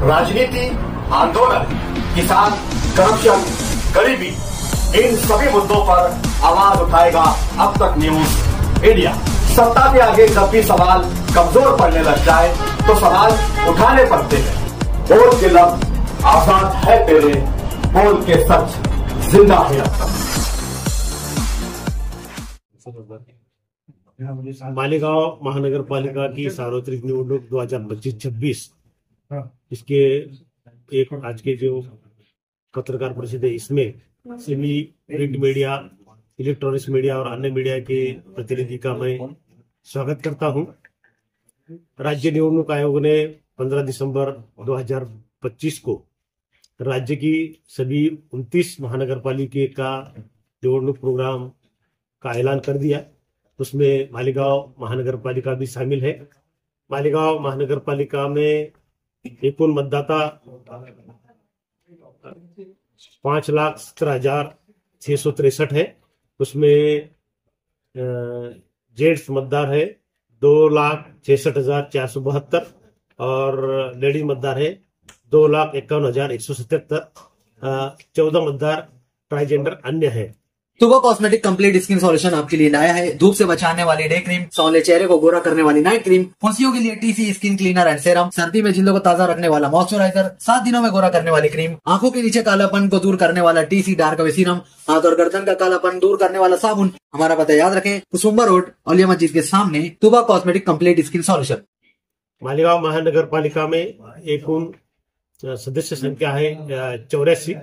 राजनीति, आंदोलन, किसान, करप्शन, गरीबी, इन सभी मुद्दों पर आवाज उठाएगा अब तक न्यूज इंडिया। सत्ता के आगे जब भी सवाल कमजोर पड़ने लग जाए तो सवाल उठाने पड़ते हैं। बोल के लफ्ज आजाद है तेरे, बोल के सच जिंदा है अब तक। मालेगांव महानगर पालिका की सार्वत्रिक निवडणूक 2025-26 इसके एक आज के जो पत्रकार परिषद है इसमें सभी प्रिंट मीडिया, इलेक्ट्रॉनिक्स मीडिया और अन्य मीडिया के प्रतिनिधि का मैं स्वागत करता हूं। राज्य निवडणूक आयोग ने 15 दिसंबर 2025 को राज्य की सभी 29 महानगर पालिका का निवडणूक प्रोग्राम का ऐलान कर दिया। उसमें मालेगांव महानगर पालिका भी शामिल है। मालेगांव महानगर पालिका में कुल मतदाता 5,17,663 है। उसमें जेंट्स मतदार है 2,66,472 और लेडीज मतदार है 2,51,177। 14 मतदार ट्रांसजेंडर अन्य है। तुबा कॉस्मेटिक कंप्लीट स्किन सॉल्यूशन आपके लिए लाया है धूप से बचाने वाली डे क्रीम, सौंले चेहरे को गोरा करने वाली नाइट क्रीम, फुंसियों के लिए TC skin cleaner and serum, सर्दी में जिल्दों को ताजा रखने वाला मॉइस्चराइजर, 7 दिनों में गोरा करने वाली क्रीम, आंखों के नीचे कालापन को दूर करने वाला टीसी डार्क वे सीरम, हाथ और गर्दन का कालापन दूर करने वाला साबुन। हमारा पता याद रखें, कुसुम्बा रोड, औलिया मस्जिद के सामने, Tuba cosmetic complete skin solution. Malegaon महानगर पालिका में कुल सदस्य संख्या है 84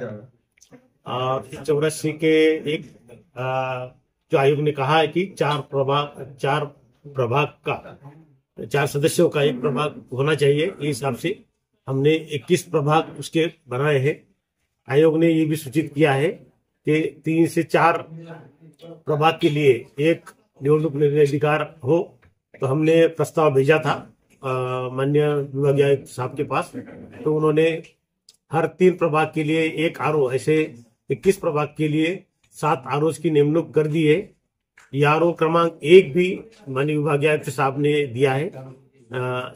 और 84 के एक जो आयोग ने कहा है कि 4 प्रभाग का 4 सदस्यों का एक प्रभाग होना चाहिए। इस हिसाब से हमने 21 प्रभाग उसके बनाए हैं। आयोग ने ये भी सूचित किया है कि 3 से 4 प्रभाग के लिए एक निवडणूक निर्णय अधिकार हो। तो हमने प्रस्ताव भेजा था माननीय विभागीय आयुक्त साहब के पास, तो उन्होंने हर 3 प्रभाग के लिए एक आरओ, ऐसे 21 प्रभाग के लिए 7 आरओ की निमणूक कर दी है। ये आरओ क्रमांक 1 भी माननीय विभागीय आयुक्त साहब ने दिया है।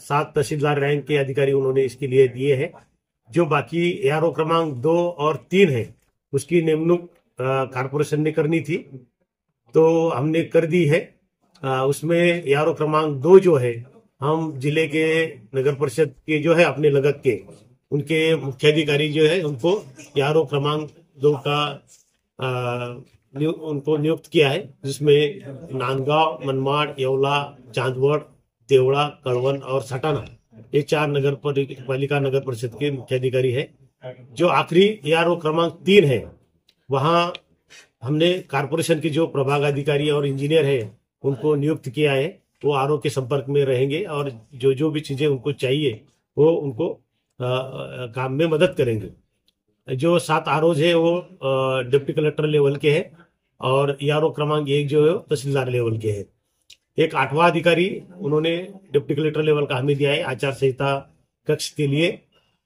7 तहसीलदार रैंक के अधिकारी उन्होंने इसके लिए दिए हैं। जो बाकी आरओ क्रमांक 2 और 3 है उसकी निमणूक कारपोरेशन ने करनी थी, तो हमने कर दी है। उसमें आरओ क्रमांक 2 जो है हम जिले के नगर परिषद के जो है अपने लगत के उनके मुख्याधिकारी जो है उनको आरओ क्रमांक 2 का उनको नियुक्त किया है, जिसमें नांदगांव, मनमाड़, येवला, चांदवड़, देवड़ा, कड़वन और सटाना ये 4 नगर पालिका नगर परिषद के मुख्याधिकारी है। जो आखिरी आरओ क्रमांक 3 है वहां हमने कारपोरेशन के जो प्रभाग अधिकारी और इंजीनियर है उनको नियुक्त किया है। वो आरओ के संपर्क में रहेंगे और जो भी चीजें उनको चाहिए वो उनको काम में मदद करेंगे। जो 7 आरओज है वो डिप्टी कलेक्टर लेवल के हैं और आरओ क्रमांक 1 जो है तहसीलदार लेवल के हैं। एक 8वां अधिकारी उन्होंने डिप्टी कलेक्टर लेवल का हमें दिया है आचार संहिता कक्ष के लिए,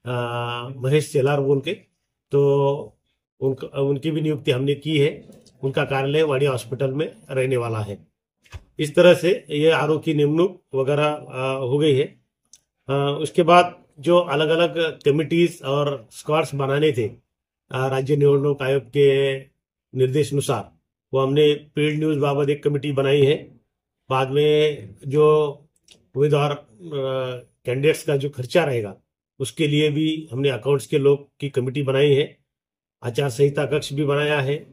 महेश चेलार बोल के, तो उनकी भी नियुक्ति हमने की है। उनका कार्यालय वाडिया हॉस्पिटल में रहने वाला है। इस तरह से ये आरओ की निमणूक वगैरह हो गई है। उसके बाद जो अलग अलग कमिटीज और स्क्वाड्स बनाने थे राज्य निवडणूक आयोग के निर्देश अनुसार, वो हमने पेड न्यूज बाबत एक कमेटी बनाई है। बाद में जो उम्मीदवार कैंडिडेट्स का जो खर्चा रहेगा उसके लिए भी हमने अकाउंट्स के लोग की कमेटी बनाई है। आचार संहिता कक्ष भी बनाया है।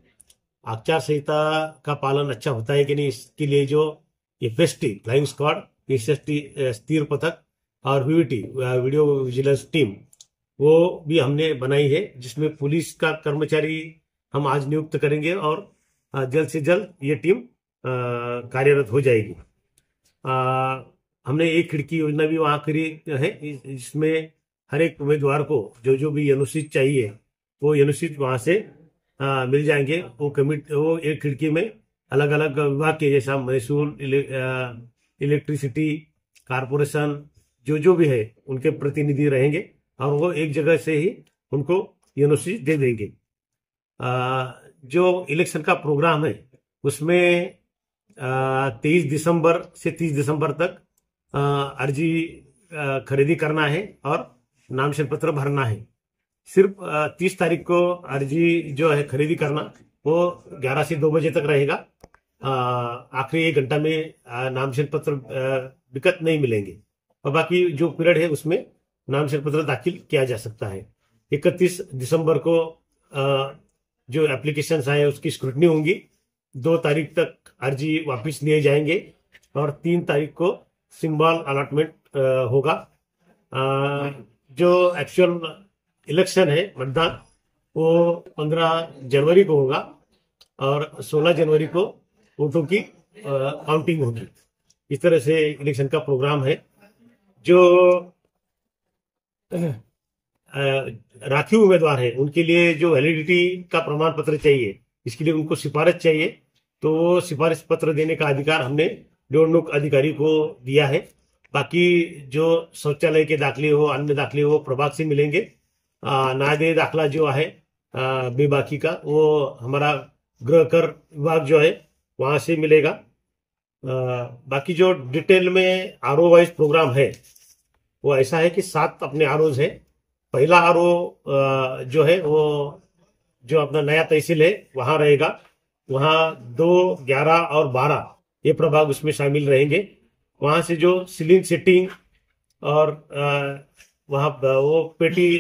आचार संहिता का पालन अच्छा होता है कि नहीं, इसके लिए जो एफएसटी फ्लाइंग स्क्वाड, एसएसटी स्थिर पथक और वीवीटी वीडियो विजिलेंस टीम वो भी हमने बनाई है, जिसमें पुलिस का कर्मचारी हम आज नियुक्त करेंगे और जल्द से जल्द ये टीम कार्यरत हो जाएगी। हमने एक खिड़की योजना भी वहां करी है, जिसमें हर एक उम्मीदवार को जो भी अनुसूचित चाहिए वो अनुसूचित वहां से मिल जाएंगे। वो एक खिड़की में अलग अलग विभाग के जैसा महसूल, इलेक्ट्रिसिटी, कारपोरेशन जो भी है उनके प्रतिनिधि रहेंगे और वो एक जगह से ही उनको यूनिवर्सिटी दे देंगे। जो इलेक्शन का प्रोग्राम है उसमें 23 दिसंबर से 30 दिसंबर तक अर्जी खरीदी करना है और नामांकन पत्र भरना है। सिर्फ 30 तारीख को अर्जी जो है खरीदी करना वो 11 से 2 बजे तक रहेगा। आखिरी 1 घंटा में नामांकन पत्र विकट नहीं मिलेंगे और बाकी जो पीरियड है उसमें नामांकन पत्र दाखिल किया जा सकता है। 31 दिसंबर को जो एप्लीकेशन आए उसकी स्क्रूटनी होंगी। 2 तारीख तक अर्जी वापस लिए जाएंगे और 3 तारीख को सिंबल अलॉटमेंट होगा। जो एक्चुअल इलेक्शन है मतदान वो 15 जनवरी को होगा और 16 जनवरी को वोटों की काउंटिंग होगी। इस तरह से इलेक्शन का प्रोग्राम है। जो राखी उम्मीदवार है उनके लिए जो वैलिडिटी का प्रमाण पत्र चाहिए, इसके लिए उनको सिफारिश चाहिए, तो सिफारिश पत्र देने का अधिकार हमने निवडणूक अधिकारी को दिया है। बाकी जो शौचालय के दाखले हो, अन्य दाखले हो, प्रभाग से मिलेंगे। नायदे दाखला जो है बेबाकी का वो हमारा गृह कर विभाग जो है वहां से मिलेगा। बाकी जो डिटेल में आरओ वाइज प्रोग्राम है वो ऐसा है कि 7 अपने आरओज है। पहला आरओ जो है वो जो अपना नया तहसील है वहां रहेगा। वहां 2, 11 और 12 ये प्रभाग उसमें शामिल रहेंगे। वहां से जो सीलिंग सेटिंग और वहां वो पेटी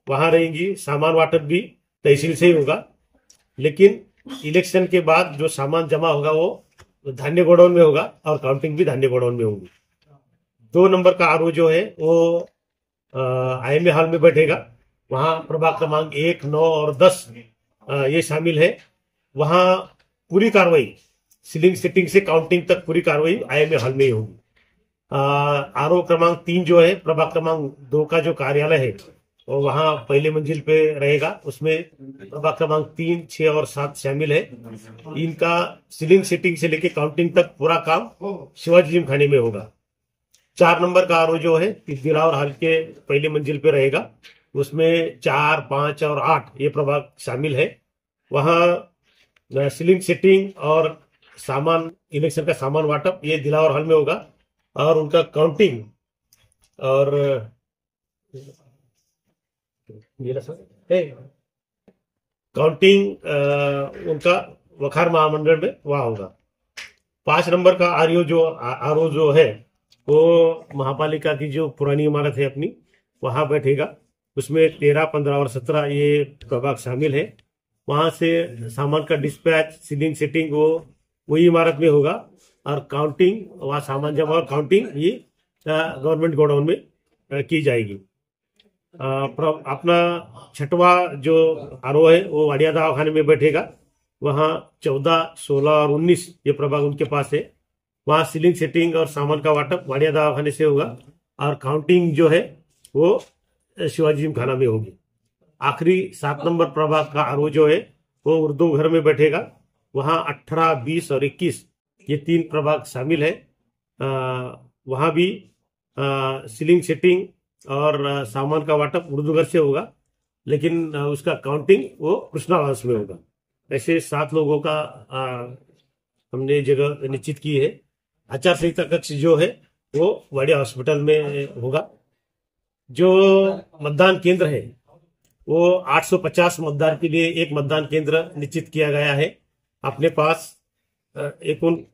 वहां रहेंगी। सामान वाटप भी तहसील से ही होगा, लेकिन इलेक्शन के बाद जो सामान जमा होगा वो धान्य गोडाउन में होगा और काउंटिंग भी धान्य गोडाउन में होगी। 2 नंबर का आरओ जो है वो IMA हॉल में बैठेगा। वहां प्रभाग क्रमांक 1, 9 और 10 ये शामिल है। वहां पूरी कार्रवाई सीलिंग सेटिंग से काउंटिंग तक पूरी कार्रवाई IMA हॉल में ही होगी। आरओ क्रमांक 3 जो है प्रभाग क्रमांक 2 का जो कार्यालय है वो वहां पहले मंजिल पे रहेगा। उसमें प्रभाग क्रमांक 3, 6 और 7 शामिल है। इनका सीलिंग सेटिंग से लेके काउंटिंग तक पूरा काम शिवाजी जिमखाने में होगा। 4 नंबर का आरओ जो है दिलावर हॉल के पहले मंजिल पे रहेगा। उसमें 4, 5 और 8 ये प्रभाग शामिल है। वहां सीलिंग सेटिंग और सामान इलेक्शन का सामान वाटप ये दिलावर हॉल में होगा और उनका काउंटिंग और उनका वखार महामंडल में वहां होगा। 5 नंबर का आरओ जो है वो महापालिका की जो पुरानी इमारत है अपनी वहां बैठेगा। उसमें 13, 15 और 17 ये प्रभाग शामिल है। वहां से सामान का डिस्पैच, सीलिंग सेटिंग वो वही इमारत में होगा और काउंटिंग वहां सामान जमा और काउंटिंग ये गवर्नमेंट गोडाउन में की जाएगी। अपना 6वां जो आरओ है वो वाडिया दवाखाने में बैठेगा। वहां 14, 16 और 19 ये प्रभाग उनके पास है। वहां सीलिंग सेटिंग और सामान का वाटप वाडिया दवाखाने से होगा और काउंटिंग जो है वो शिवाजी जिमखाना में होगी। आखिरी 7 नंबर प्रभाग का आरओ जो है वो उर्दू घर में बैठेगा। वहां 18, 20 और 21 ये 3 प्रभाग शामिल है। वहां भी सीलिंग सेटिंग और सामान का वाटप उर्दू घर से होगा, लेकिन उसका काउंटिंग वो कृष्णावास में होगा। ऐसे 7 लोगों का हमने जगह निश्चित की है। आचार संहिता कक्ष जो है वो वाडिया हॉस्पिटल में होगा। जो मतदान केंद्र है वो 850 मतदान के लिए एक मतदान केंद्र निश्चित किया गया है। अपने पास कुल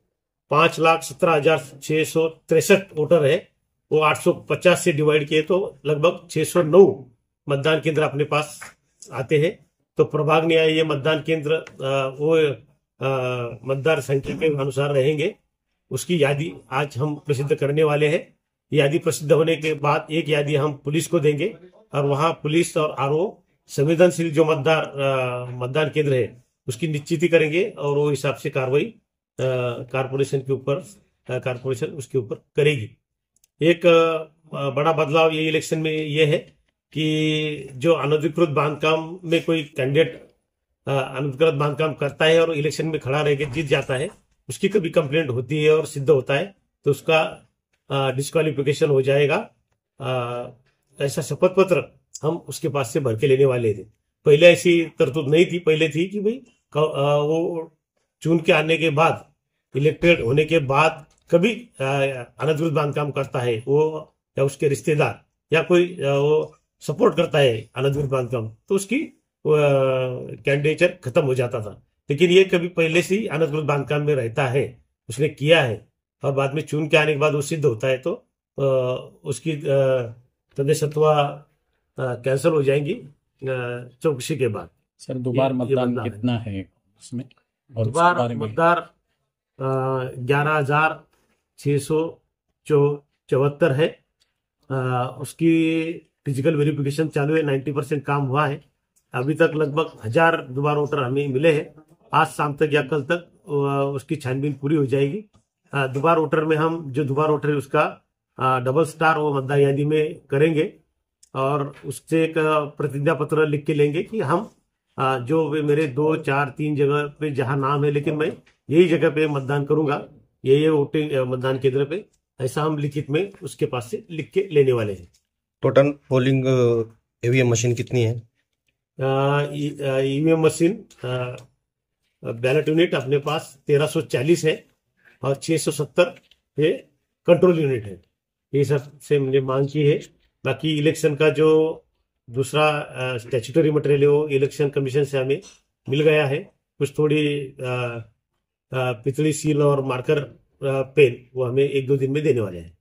5,17,663 वोटर है। वो 850 से डिवाइड किए तो लगभग 609 मतदान केंद्र अपने पास आते हैं। तो प्रभाग ने ये मतदान केंद्र वो मतदार संख्या के अनुसार रहेंगे। उसकी यादी आज हम प्रसिद्ध करने वाले हैं। यादी प्रसिद्ध होने के बाद एक यादी हम पुलिस को देंगे और वहां पुलिस और आरओ संवेदनशील जो मतदान केंद्र है उसकी निश्चिति करेंगे और वो हिसाब से कार्रवाई कारपोरेशन उसके ऊपर करेगी। एक बड़ा बदलाव ये इलेक्शन में ये है कि जो अनधिकृत बांधकाम में कोई कैंडिडेट अनधिकृत बांधकाम करता है और इलेक्शन में खड़ा रह के जीत जाता है, उसकी कभी कंप्लेंट होती है और सिद्ध होता है तो उसका डिस्क्वालिफिकेशन हो जाएगा। ऐसा शपथ पत्र हम उसके पास से भर के लेने वाले थे। पहले ऐसी तरतूब नहीं थी। पहले थी कि भाई वो चुन के आने के बाद, इलेक्टेड होने के बाद कभी अनधिकृत बांधकाम करता है वो या उसके रिश्तेदार, या कोई वो सपोर्ट करता है अनधिकृत बांधकाम, तो उसकी कैंडिडेचर खत्म हो जाता था। लेकिन ये कभी पहले से ही अनधिकृत बांधकाम में रहता है, उसने किया है और बाद में चुन के आने के बाद वो सिद्ध होता है, तो उसकी सदस्यत्व कैंसिल हो जाएंगी चौकसी के बाद। सर दोबार ये मतदान बदलाव है। कितना है उसमें, और उसके दोबार बारे में? मतदार 11,674 है। उसकी फिजिकल वेरिफिकेशन चालू है, 90% काम हुआ है। अभी तक लगभग 1000 दोबारा वोटर हमें मिले हैं। आज शाम तक या कल तक उसकी छानबीन पूरी हो जाएगी। दोबारा वोटर में हम जो दोबारा वोटर है उसका डबल स्टार वो मतदार यादी में करेंगे और उससे एक प्रतिज्ञा पत्र लिख के लेंगे कि हम जो भी मेरे 2, 4, 3 जगह पे जहां नाम है, लेकिन मैं यही जगह पे मतदान करूंगा, ये वोटिंग मतदान केंद्र पे, ऐसा हम लिखित में उसके पास से लिख के लेने वाले हैं। टोटल पोलिंग ईवीएम मशीन कितनी है? ईवीएम मशीन बैलेट यूनिट अपने पास 1340 है और 670 ये कंट्रोल यूनिट है। ये सब से हमने मांग की है। बाकी इलेक्शन का जो दूसरा स्टैट्यूटरी मटेरियल है वो इलेक्शन कमीशन से हमें मिल गया है। कुछ थोड़ी पितली सील और मार्कर पेन वो हमें 1-2 दिन में देने वाले हैं।